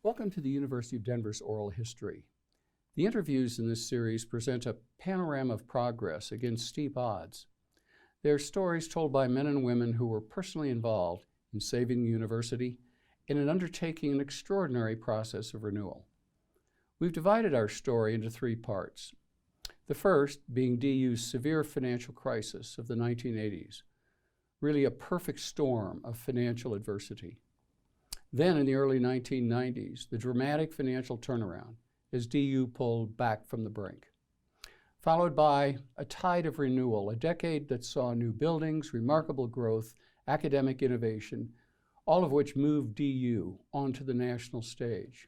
Welcome to the University of Denver's Oral History. The interviews in this series present a panorama of progress against steep odds. They are stories told by men and women who were personally involved in saving the university and in undertaking an extraordinary process of renewal. We've divided our story into three parts. The first being DU's severe financial crisis of the 1980s, really a perfect storm of financial adversity. Then in the early 1990s, the dramatic financial turnaround as DU pulled back from the brink, followed by a tide of renewal, a decade that saw new buildings, remarkable growth, academic innovation, all of which moved DU onto the national stage.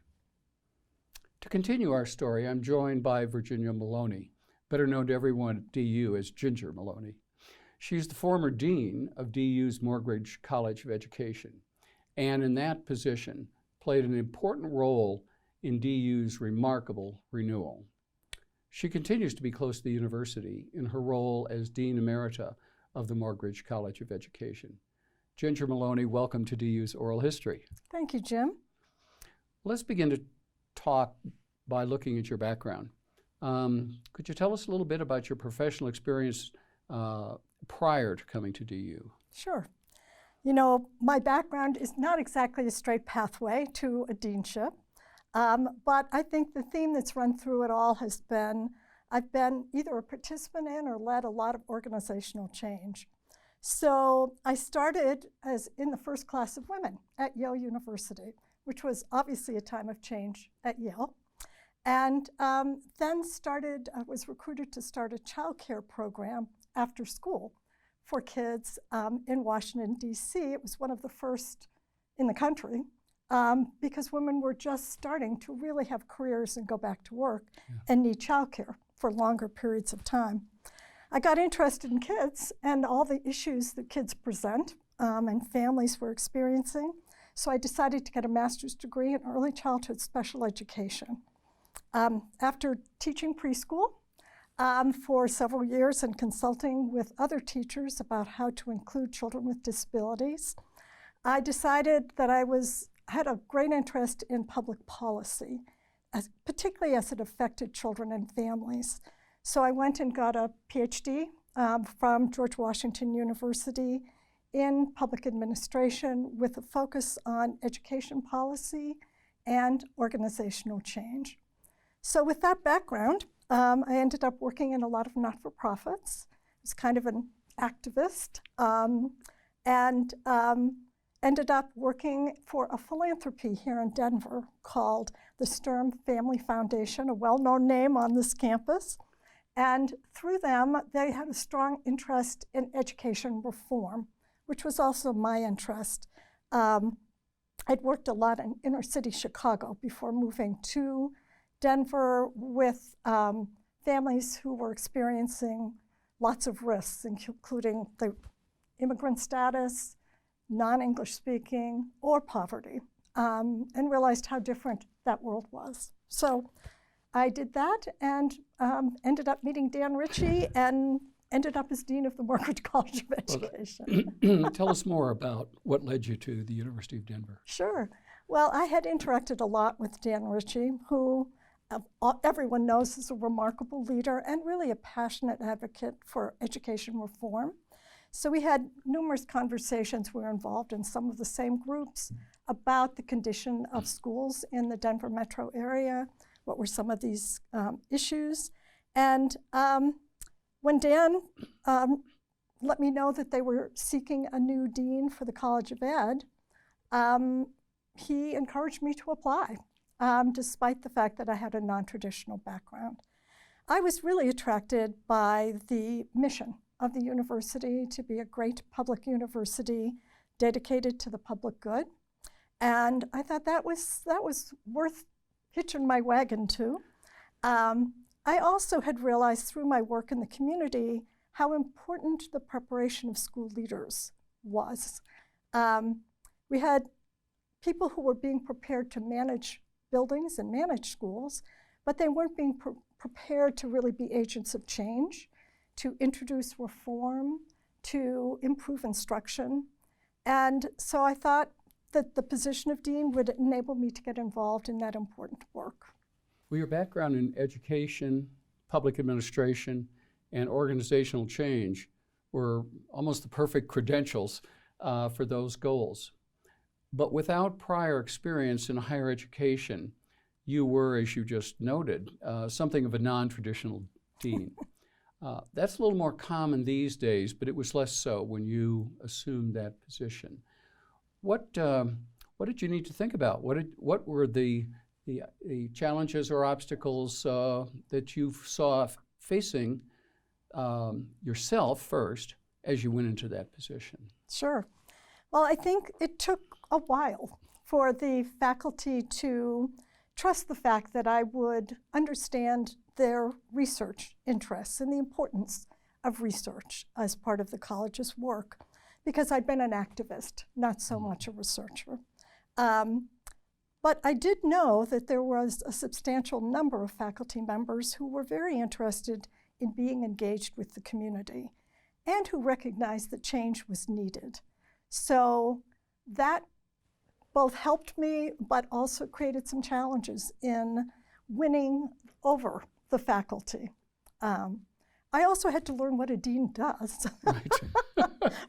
To continue our story, I'm joined by Virginia Maloney, better known to everyone at DU as Ginger Maloney. She's the former dean of DU's Morgridge College of Education, and in that position played an important role in DU's remarkable renewal. She continues to be close to the university in her role as Dean Emerita of the Morgridge College of Education. Ginger Maloney, welcome to DU's Oral History. Thank you, Jim. Let's begin to talk by looking at your background. Could you tell us a little bit about your professional experience prior to coming to DU? Sure. You know, my background is not exactly a straight pathway to a deanship, but I think the theme that's run through it all has been I've been either a participant in or led a lot of organizational change. So I started as in the first class of women at Yale University, which was obviously a time of change at Yale. And then was recruited to start a child care program after school for kids in Washington, D.C. It was one of the first in the country because women were just starting to really have careers and go back to work and need child care for longer periods of time. I got interested in kids and all the issues that kids present and families were experiencing. So I decided to get a master's degree in early childhood special education. After teaching preschool for several years and consulting with other teachers about how to include children with disabilities, I decided that I had a great interest in public policy, particularly as it affected children and families. So I went and got a PhD from George Washington University in public administration with a focus on education policy and organizational change. So with that background, I ended up working in a lot of not-for-profits. I was kind of an activist and ended up working for a philanthropy here in Denver called the Sturm Family Foundation, a well-known name on this campus. And through them, they had a strong interest in education reform, which was also my interest. I'd worked a lot in inner city Chicago before moving to Denver with families who were experiencing lots of risks, including the immigrant status, non-English speaking, or poverty, and realized how different that world was. So I did that and ended up meeting Dan Ritchie and ended up as Dean of the Morgridge College of Education. Well, tell us more about what led you to the University of Denver. Sure. Well, I had interacted a lot with Dan Ritchie, who everyone knows is a remarkable leader and really a passionate advocate for education reform. So we had numerous conversations. We were involved in some of the same groups about the condition of schools in the Denver metro area, what were some of these issues. And when Dan let me know that they were seeking a new dean for the College of Ed, he encouraged me to apply. Despite the fact that I had a non-traditional background. I was really attracted by the mission of the university to be a great public university dedicated to the public good. And I thought that was worth hitching my wagon to. I also had realized through my work in the community how important the preparation of school leaders was. We had people who were being prepared to manage buildings and manage schools, but they weren't being prepared to really be agents of change, to introduce reform, to improve instruction. And so I thought that the position of dean would enable me to get involved in that important work. Well, your background in education, public administration, and organizational change were almost the perfect credentials for those goals. But without prior experience in higher education, you were, as you just noted, something of a non-traditional dean. That's a little more common these days, but it was less so when you assumed that position. What did you need to think about? What were the challenges or obstacles that you saw facing yourself first as you went into that position? Sure. Well, I think it took a while for the faculty to trust the fact that I would understand their research interests and the importance of research as part of the college's work, because I'd been an activist, not so much a researcher. But I did know that there was a substantial number of faculty members who were very interested in being engaged with the community and who recognized that change was needed. So that both helped me, but also created some challenges in winning over the faculty. I also had to learn what a dean does, Right.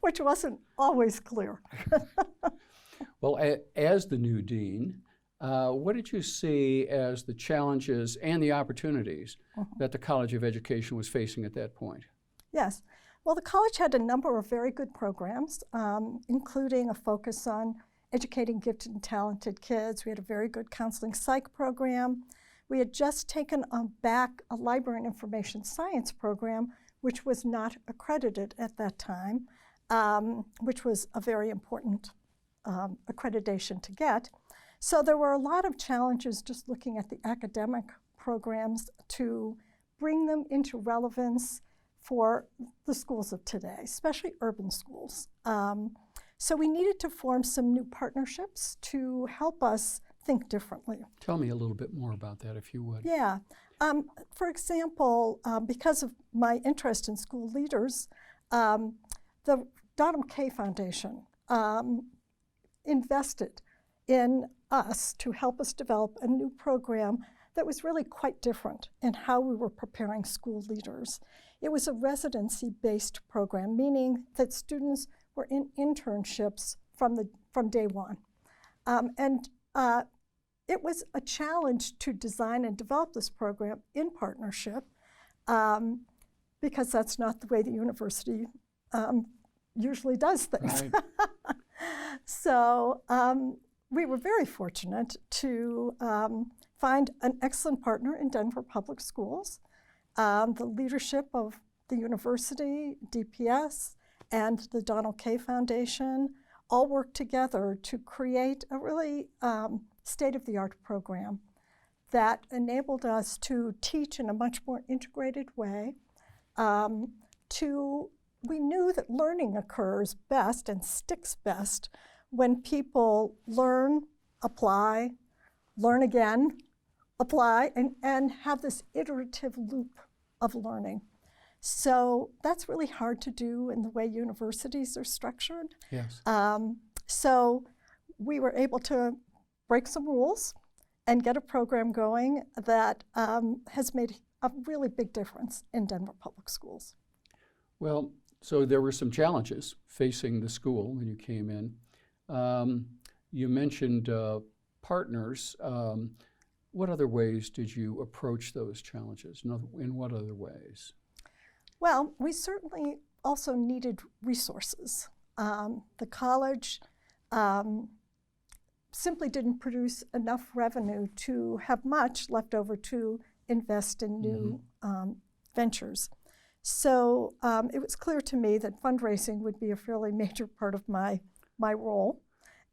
which wasn't always clear. Well, as the new dean, what did you see as the challenges and the opportunities that the College of Education was facing at that point? Yes. Well, the college had a number of very good programs, including a focus on educating gifted and talented kids. We had a very good counseling psych program. We had just taken back a library and information science program, which was not accredited at that time, which was a very important accreditation to get. So there were a lot of challenges just looking at the academic programs to bring them into relevance for the schools of today, especially urban schools. So we needed to form some new partnerships to help us think differently. Tell me a little bit more about that, if you would. Yeah. For example, because of my interest in school leaders, the Donald K. Foundation invested in us to help us develop a new program that was really quite different in how we were preparing school leaders. It was a residency-based program, meaning that students were in internships from day one. It was a challenge to design and develop this program in partnership, because that's not the way the university usually does things. Right. So we were very fortunate to find an excellent partner in Denver Public Schools. The leadership of the university, DPS, and the Donald K. Foundation all worked together to create a really state-of-the-art program that enabled us to teach in a much more integrated way. We knew that learning occurs best and sticks best when people learn, apply, learn again, apply, and have this iterative loop of learning. So that's really hard to do in the way universities are structured. Yes. So we were able to break some rules and get a program going that has made a really big difference in Denver Public Schools. Well, so there were some challenges facing the school when you came in. You mentioned partners. What other ways did you approach those challenges? In what other ways? Well, we certainly also needed resources. The college simply didn't produce enough revenue to have much left over to invest in new ventures. So it was clear to me that fundraising would be a fairly major part of my role.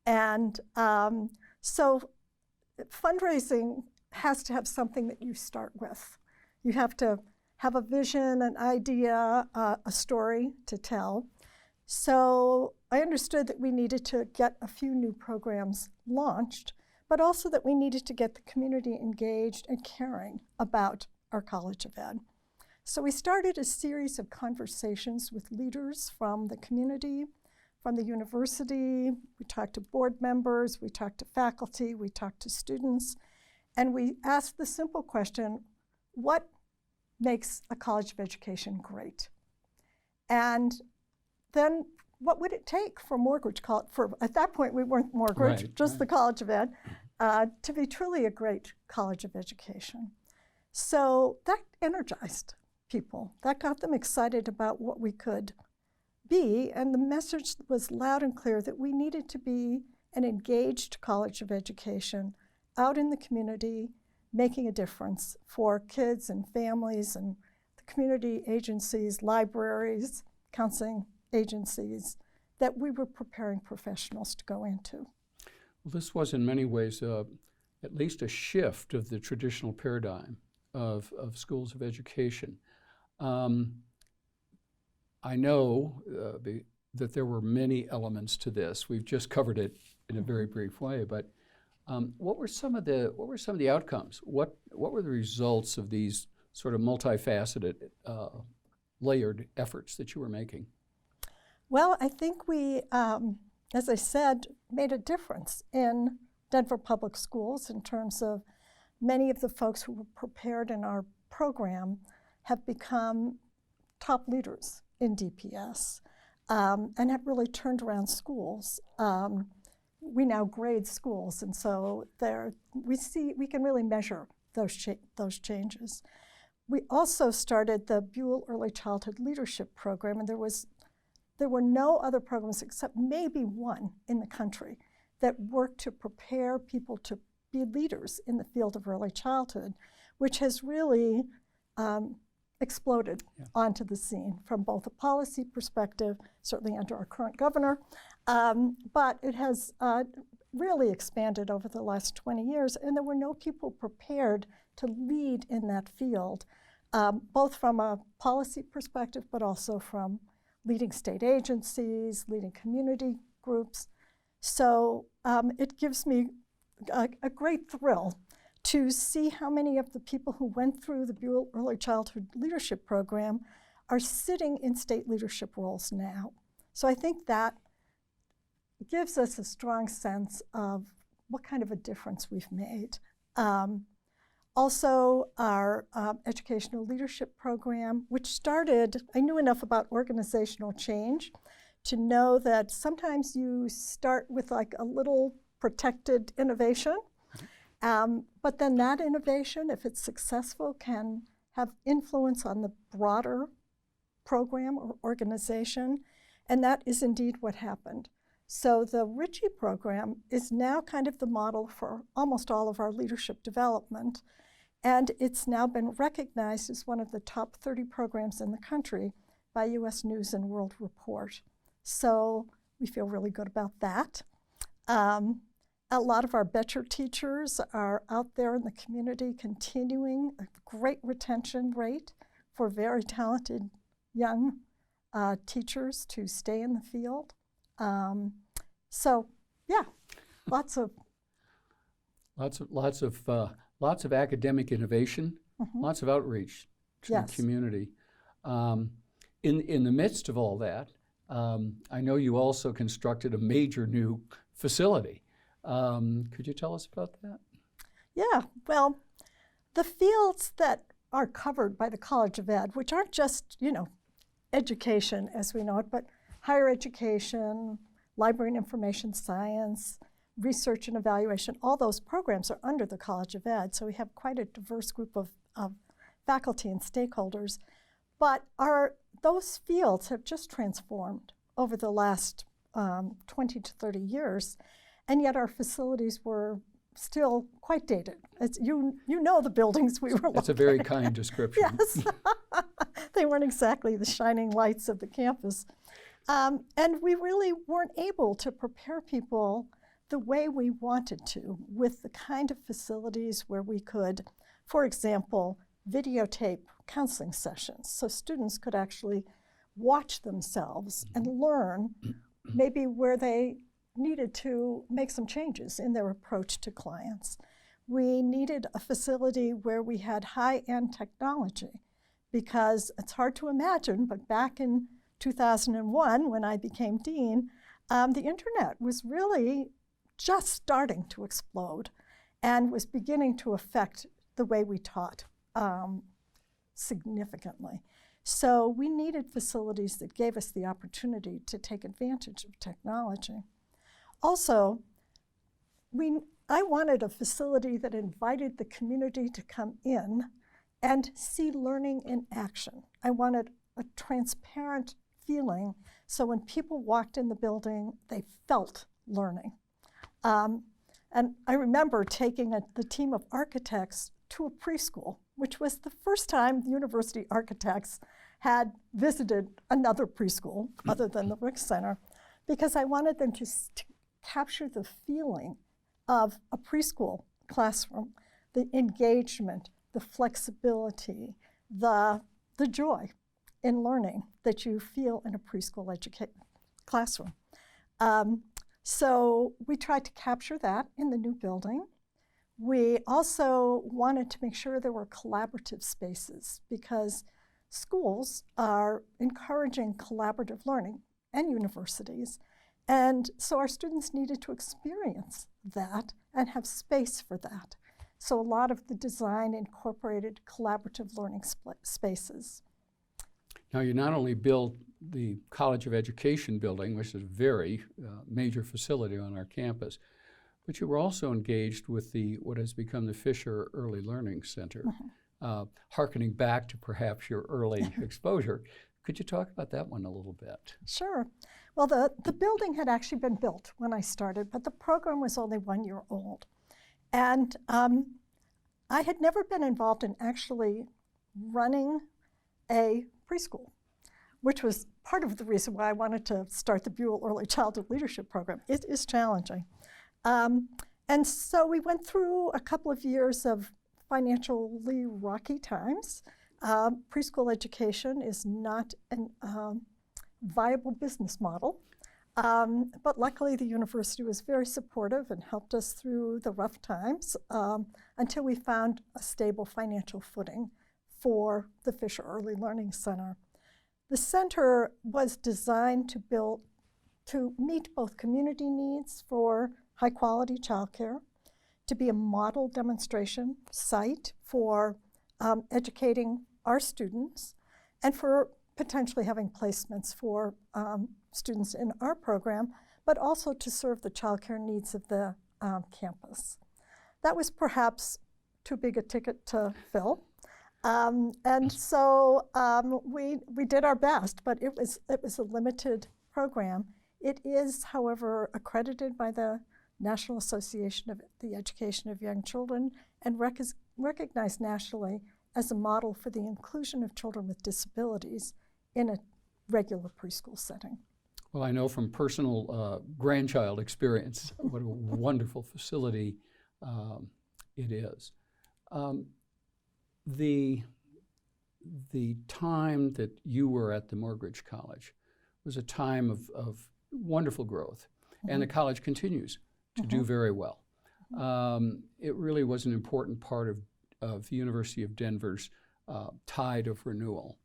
And so fundraising has to have something that you start with. You have to have a vision, an idea, a story to tell. So I understood that we needed to get a few new programs launched, but also that we needed to get the community engaged and caring about our College of Ed. So we started a series of conversations with leaders from the community, from the university, we talked to board members, we talked to faculty, we talked to students, and we asked the simple question, what makes a college of education great? And then what would it take for mortgage college, at that point we weren't mortgage, just the College of Ed, to be truly a great college of education. So that energized people. That got them excited about what we could be, and the message was loud and clear that we needed to be an engaged college of education out in the community, making a difference for kids and families and the community agencies, libraries, counseling agencies, that we were preparing professionals to go into. Well, this was in many ways at least a shift of the traditional paradigm of schools of education. I know that there were many elements to this. We've just covered it in a very brief way, but what were some of the outcomes? What were the results of these sort of multifaceted, layered efforts that you were making? Well, I think we, as I said, made a difference in Denver public schools in terms of many of the folks who were prepared in our program have become top leaders in DPS and have really turned around schools. We now grade schools, and so we can really measure those changes. We also started the Buell Early Childhood Leadership Program, and there were no other programs except maybe one in the country that worked to prepare people to be leaders in the field of early childhood, which has really exploded onto the scene from both a policy perspective, certainly under our current governor, but it has really expanded over the last 20 years, and there were no people prepared to lead in that field, both from a policy perspective, but also from leading state agencies, leading community groups. So it gives me a great thrill to see how many of the people who went through the Buell Early Childhood Leadership Program are sitting in state leadership roles now. So I think that gives us a strong sense of what kind of a difference we've made. Also, our educational leadership program, which started, I knew enough about organizational change to know that sometimes you start with like a little protected innovation, but then that innovation, if it's successful, can have influence on the broader program or organization, and that is indeed what happened. So the Ritchie program is now kind of the model for almost all of our leadership development, and it's now been recognized as one of the top 30 programs in the country by U.S. News and World Report. So we feel really good about that. A lot of our Betcher teachers are out there in the community continuing a great retention rate for very talented young teachers to stay in the field. So yeah, lots of academic innovation, lots of outreach to the community. In the midst of all that, I know you also constructed a major new facility. Could you tell us about that? Yeah, well, the fields that are covered by the College of Ed, which aren't just, education as we know it, but higher education, library and information science, research and evaluation, all those programs are under the College of Ed, so we have quite a diverse group of faculty and stakeholders. But those fields have just transformed over the last 20 to 30 years, and yet our facilities were still quite dated. You know the buildings we were That's a very kind description. Yes. They weren't exactly the shining lights of the campus. And we really weren't able to prepare people the way we wanted to with the kind of facilities where we could, for example, videotape counseling sessions so students could actually watch themselves and learn maybe where they needed to make some changes in their approach to clients. We needed a facility where we had high-end technology because it's hard to imagine, but back in 2001, when I became dean, the internet was really just starting to explode and was beginning to affect the way we taught significantly. So we needed facilities that gave us the opportunity to take advantage of technology. Also, I wanted a facility that invited the community to come in and see learning in action. I wanted a transparent feeling so when people walked in the building, they felt learning. And I remember taking the team of architects to a preschool, which was the first time the university architects had visited another preschool other than the Rick Center, because I wanted them to capture the feeling of a preschool classroom, the engagement, the flexibility, the joy in learning that you feel in a preschool classroom. So we tried to capture that in the new building. We also wanted to make sure there were collaborative spaces because schools are encouraging collaborative learning, and universities. And so our students needed to experience that and have space for that. So a lot of the design incorporated collaborative learning spaces. Now, you not only built the College of Education building, which is a very major facility on our campus, but you were also engaged with what has become the Fisher Early Learning Center, hearkening back to perhaps your early exposure. Could you talk about that one a little bit? Sure. Well, the building had actually been built when I started, but the program was only 1 year old. And I had never been involved in actually running a preschool, which was part of the reason why I wanted to start the Buell Early Childhood Leadership Program. It is challenging. And so we went through a couple of years of financially rocky times. Preschool education is not a viable business model, but luckily the university was very supportive and helped us through the rough times until we found a stable financial footing for the Fisher Early Learning Center. The center was designed to meet both community needs for high-quality childcare, to be a model demonstration site for educating our students, and for potentially having placements for students in our program, but also to serve the childcare needs of the campus. That was perhaps too big a ticket to fill. And so we did our best, but it was a limited program. It is, however, accredited by the National Association of the Education of Young Children and recognized nationally as a model for the inclusion of children with disabilities in a regular preschool setting. Well, I know from personal grandchild experience what a wonderful facility it is. The time that you were at the Morgridge College was a time of wonderful growth, and the college continues to do very well. It really was an important part of the University of Denver's tide of renewal.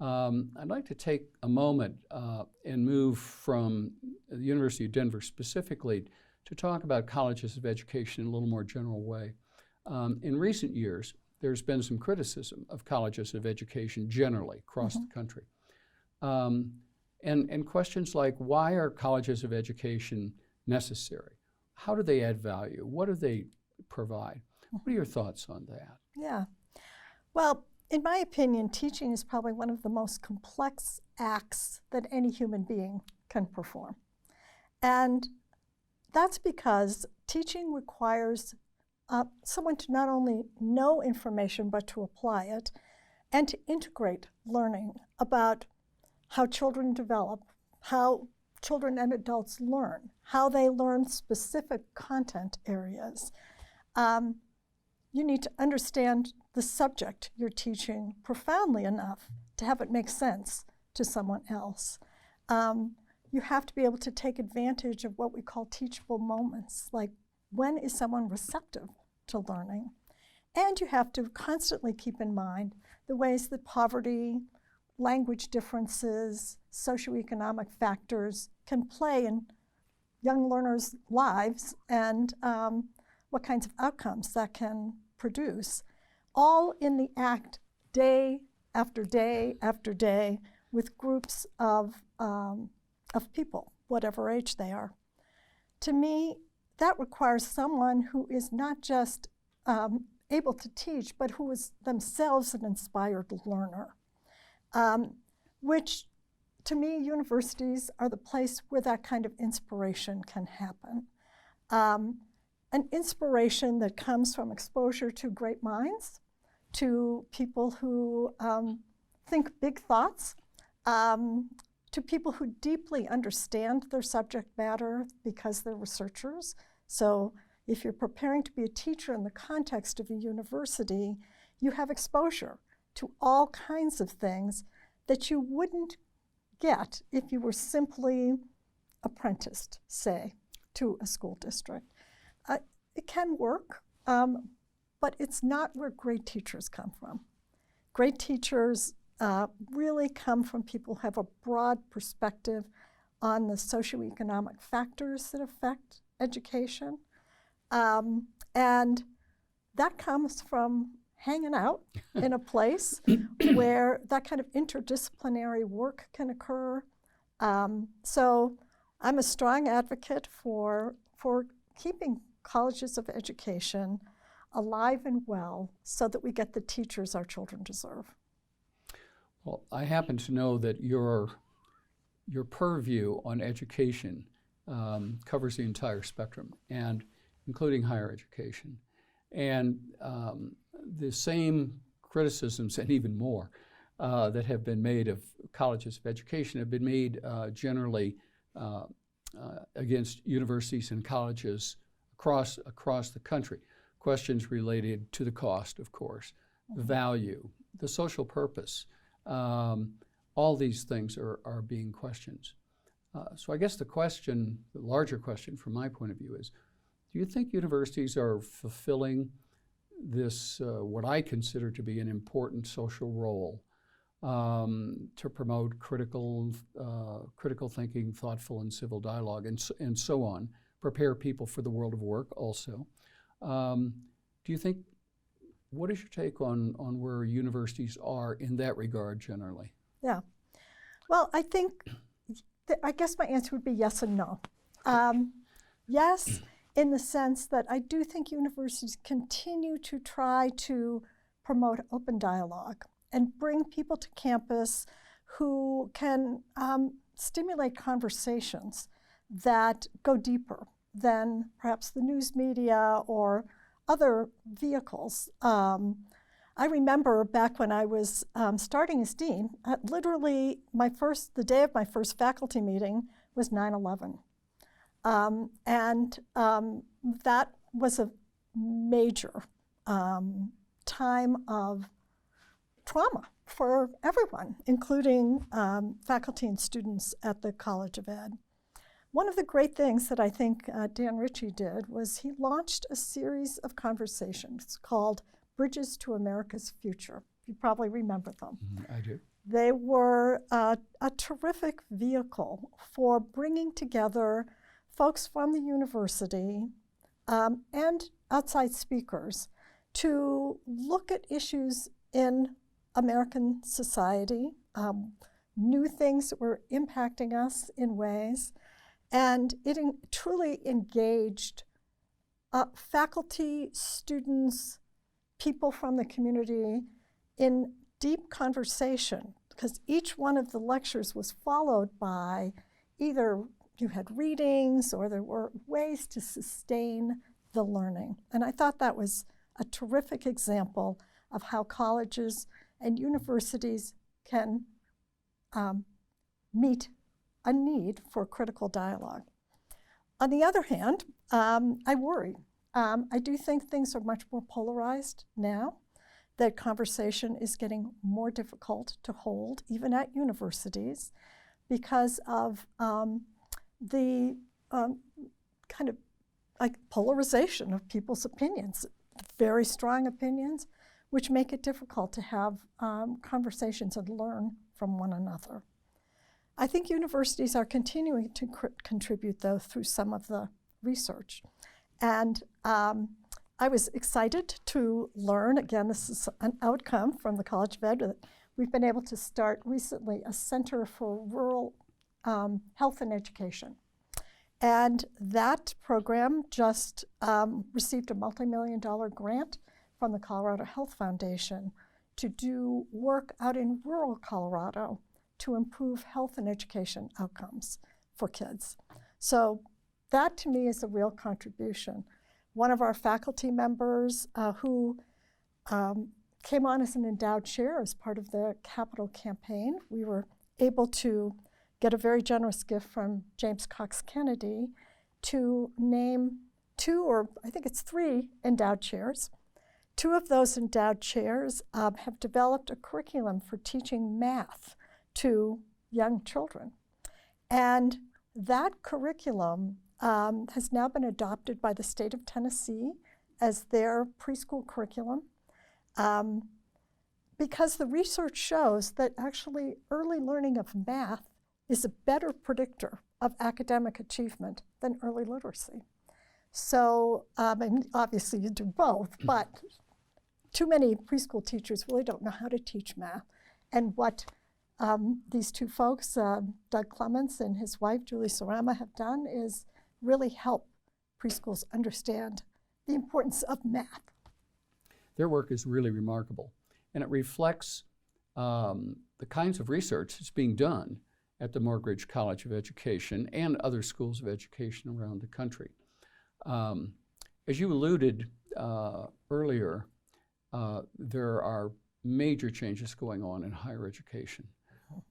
I'd like to take a moment and move from the University of Denver specifically to talk about colleges of education in a little more general way. In recent years, there's been some criticism of colleges of education generally across the country. And questions like, why are colleges of education necessary? How do they add value? What do they provide? What are your thoughts on that? Yeah. Well, in my opinion, teaching is probably one of the most complex acts that any human being can perform. And that's because teaching requires someone to not only know information, but to apply it, and to integrate learning about how children develop, how children and adults learn, how they learn specific content areas. You need to understand the subject you're teaching profoundly enough to have it make sense to someone else. You have to be able to take advantage of what we call teachable moments, like when is someone receptive to learning? And you have to constantly keep in mind the ways that poverty, language differences, socioeconomic factors can play in young learners' lives and what kinds of outcomes that can produce, all in the act day after day after day with groups of people, whatever age they are. To me, that requires someone who is not just able to teach, but who is themselves an inspired learner, which to me, universities are the place where that kind of inspiration can happen. An inspiration that comes from exposure to great minds, to people who think big thoughts, to people who deeply understand their subject matter because they're researchers. So if you're preparing to be a teacher in the context of a university, you have exposure to all kinds of things that you wouldn't get if you were simply apprenticed, say, to a school district. It can work, but it's not where great teachers come from. Great teachers really come from people who have a broad perspective on the socioeconomic factors that affect education. And that comes from hanging out in a place where that kind of interdisciplinary work can occur. So I'm a strong advocate for keeping colleges of education alive and well so that we get the teachers our children deserve. Well, I happen to know that your purview on education covers the entire spectrum, and including higher education. And the same criticisms, and even more, that have been made of colleges of education have been made generally against universities and colleges across the country. Questions related to the cost, of course, the value, the social purpose. All these things are being questioned. So I guess the larger question from my point of view is, do you think universities are fulfilling this, what I consider to be an important social role to promote critical thinking, thoughtful and civil dialogue, and so on, prepare people for the world of work also? Do you think, what is your take on where universities are in that regard generally? Yeah. Well, I think, I guess my answer would be yes and no. Yes, in the sense that I do think universities continue to try to promote open dialogue and bring people to campus who can stimulate conversations that go deeper than perhaps the news media or other vehicles. I remember back when I was starting as dean, literally the day of my first faculty meeting was 9/11. And that was a major time of trauma for everyone, including faculty and students at the College of Ed. One of the great things that I think Dan Ritchie did was he launched a series of conversations called Bridges to America's Future. You probably remember them. I do. They were a terrific vehicle for bringing together folks from the university and outside speakers to look at issues in American society, new things that were impacting us in ways, and it truly engaged faculty, students, people from the community in deep conversation, because each one of the lectures was followed by either you had readings or there were ways to sustain the learning. And I thought that was a terrific example of how colleges and universities can meet a need for critical dialogue. On the other hand, I worry. I do think things are much more polarized now, that conversation is getting more difficult to hold, even at universities, because of the kind of like polarization of people's opinions, very strong opinions, which make it difficult to have conversations and learn from one another. I think universities are continuing to contribute, though, through some of the research. And I was excited to learn, again, this is an outcome from the College of Ed, that we've been able to start recently a Center for Rural Health and Education. And that program just received a multi-million-dollar grant from the Colorado Health Foundation to do work out in rural Colorado to improve health and education outcomes for kids. So that, to me, is a real contribution. One of our faculty members who came on as an endowed chair as part of the Capital campaign, we were able to get a very generous gift from James Cox Kennedy to name 2, or I think it's 3, endowed chairs. 2 of those endowed chairs have developed a curriculum for teaching math to young children. And that curriculum has now been adopted by the state of Tennessee as their preschool curriculum, because the research shows that actually early learning of math is a better predictor of academic achievement than early literacy. So, and obviously you do both, but too many preschool teachers really don't know how to teach math. And what these 2 folks, Doug Clements and his wife, Julie Sarama, have done is really help preschools understand the importance of math. Their work is really remarkable, and it reflects the kinds of research that's being done at the Morgridge College of Education and other schools of education around the country. As you alluded earlier, there are major changes going on in higher education.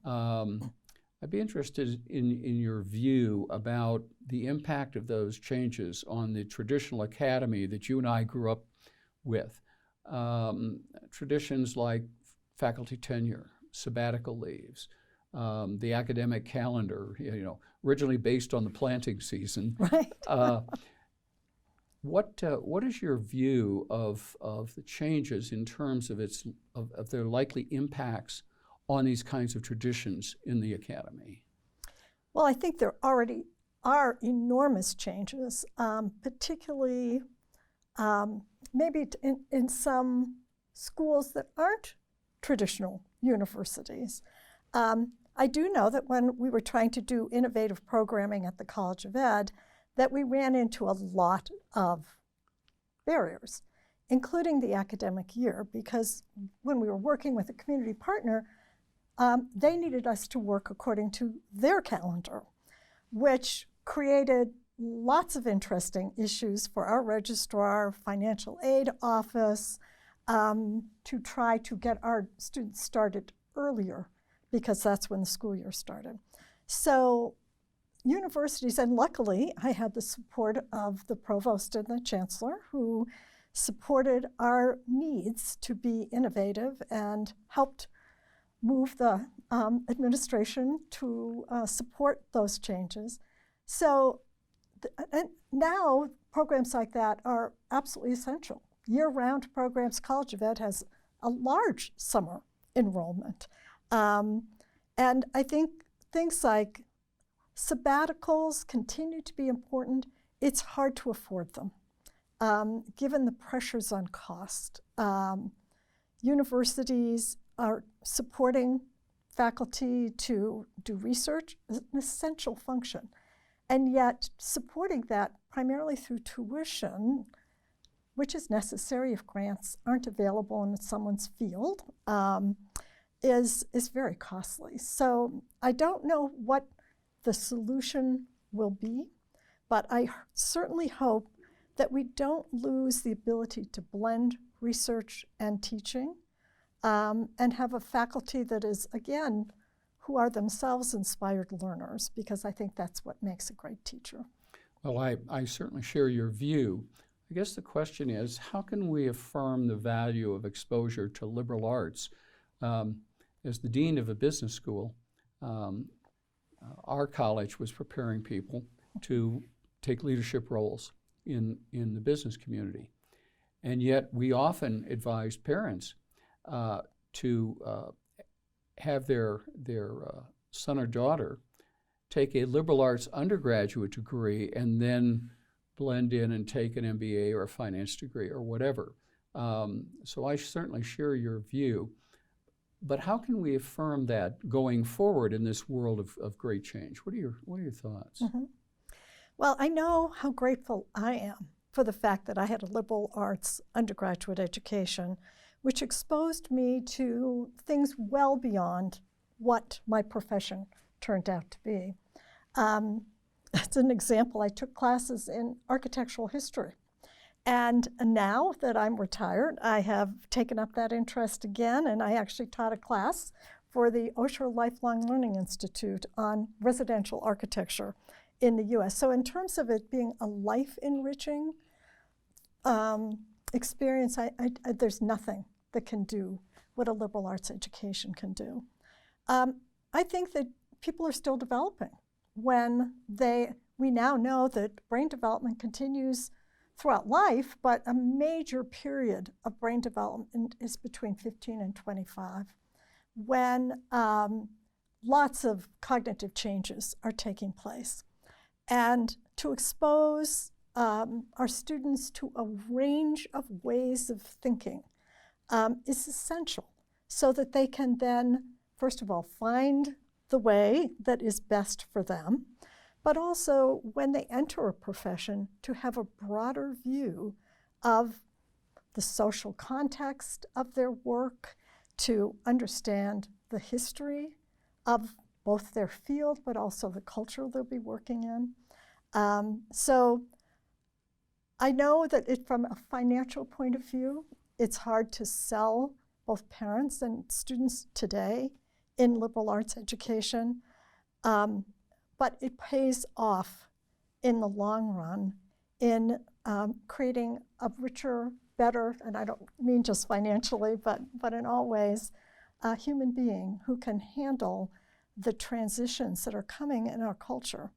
I'd be interested in your view about the impact of those changes on the traditional academy that you and I grew up with. Traditions like faculty tenure, sabbatical leaves, the academic calendar, originally based on the planting season. Right. What is your view of the changes in terms of their likely impacts on these kinds of traditions in the academy? Well, I think there already are enormous changes, particularly maybe in some schools that aren't traditional universities. I do know that when we were trying to do innovative programming at the College of Ed, that we ran into a lot of barriers, including the academic year, because when we were working with a community partner, they needed us to work according to their calendar, which created lots of interesting issues for our registrar, financial aid office, to try to get our students started earlier, because that's when the school year started. So universities, and luckily I had the support of the provost and the chancellor, who supported our needs to be innovative and helped move the administration to support those changes. So and now programs like that are absolutely essential. Year-round programs, College of Ed has a large summer enrollment. And I think things like sabbaticals continue to be important. It's hard to afford them, given the pressures on cost. Universities are supporting faculty to do research is an essential function. And yet supporting that primarily through tuition, which is necessary if grants aren't available in someone's field, is very costly. So I don't know what the solution will be, but I certainly hope that we don't lose the ability to blend research and teaching, and have a faculty that is, again, who are themselves inspired learners, because I think that's what makes a great teacher. Well, I certainly share your view. I guess the question is, how can we affirm the value of exposure to liberal arts? As the dean of a business school, our college was preparing people to take leadership roles in the business community. And yet we often advised parents to have their son or daughter take a liberal arts undergraduate degree and then blend in and take an MBA or a finance degree or whatever. So I certainly share your view. But how can we affirm that going forward in this world of great change? What are your thoughts? Mm-hmm. Well, I know how grateful I am for the fact that I had a liberal arts undergraduate education, which exposed me to things well beyond what my profession turned out to be. As an example, I took classes in architectural history. And now that I'm retired, I have taken up that interest again, and I actually taught a class for the Osher Lifelong Learning Institute on residential architecture in the U.S. So in terms of it being a life-enriching experience, there's nothing that can do what a liberal arts education can do. I think that people are still developing when we now know that brain development continues throughout life, but a major period of brain development is between 15 and 25, when lots of cognitive changes are taking place. And to expose our students to a range of ways of thinking is essential so that they can then, first of all, find the way that is best for them, but also when they enter a profession to have a broader view of the social context of their work, to understand the history of both their field but also the culture they'll be working in. So I know that from a financial point of view, it's hard to sell both parents and students today in liberal arts education. But it pays off in the long run in creating a richer, better, and I don't mean just financially, but in all ways, a human being who can handle the transitions that are coming in our culture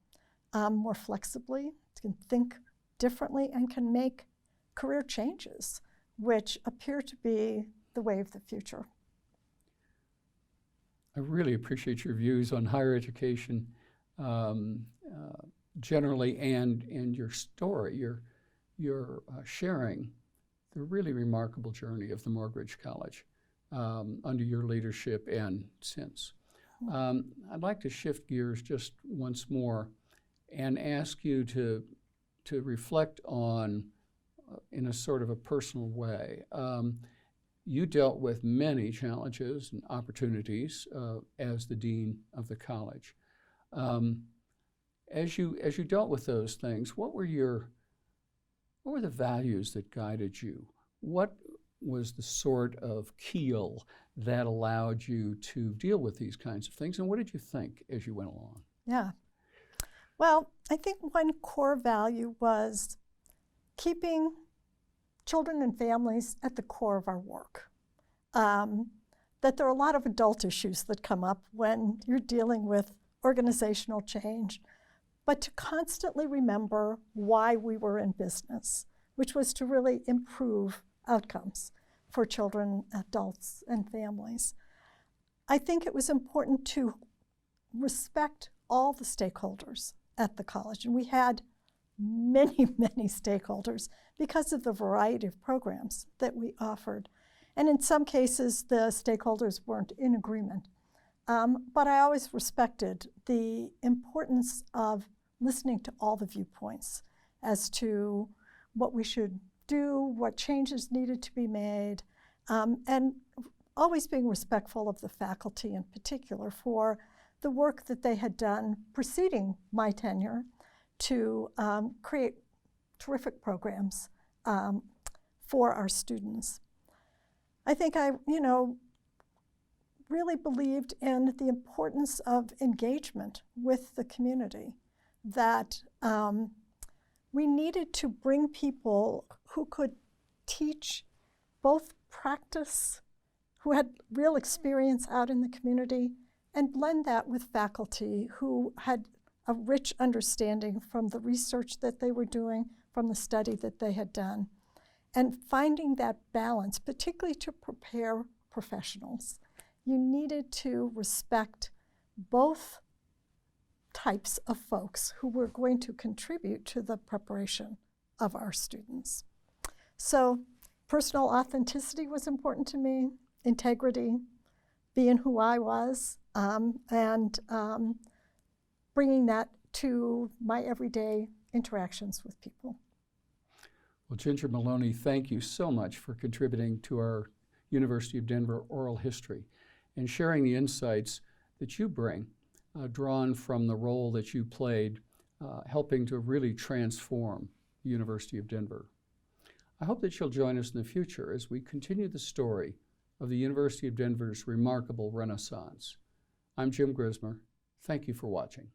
more flexibly, can think differently, and can make career changes, which appear to be the way of the future. I really appreciate your views on higher education generally, and your story, your sharing the really remarkable journey of the Morgridge College under your leadership and since. I'd like to shift gears just once more and ask you to reflect on, in a sort of a personal way, you dealt with many challenges and opportunities as the dean of the college. As you dealt with those things, what were the values that guided you? What was the sort of keel that allowed you to deal with these kinds of things, and what did you think as you went along? Yeah. Well, I think one core value was keeping children and families at the core of our work. That there are a lot of adult issues that come up when you're dealing with organizational change, but to constantly remember why we were in business, which was to really improve outcomes for children, adults, and families. I think it was important to respect all the stakeholders at the college, and we had many, many stakeholders because of the variety of programs that we offered. And in some cases, the stakeholders weren't in agreement. But I always respected the importance of listening to all the viewpoints as to what we should do, what changes needed to be made, and always being respectful of the faculty in particular for the work that they had done preceding my tenure to create terrific programs for our students. I think I, really believed in the importance of engagement with the community, that we needed to bring people who could teach both practice, who had real experience out in the community, and blend that with faculty who had a rich understanding from the research that they were doing, from the study that they had done, and finding that balance, particularly to prepare professionals you needed to respect both types of folks who were going to contribute to the preparation of our students. So personal authenticity was important to me, integrity, being who I was, and bringing that to my everyday interactions with people. Well, Ginger Maloney, thank you so much for contributing to our University of Denver oral history and sharing the insights that you bring, drawn from the role that you played, helping to really transform the University of Denver. I hope that you'll join us in the future as we continue the story of the University of Denver's remarkable renaissance. I'm Jim Grismer. Thank you for watching.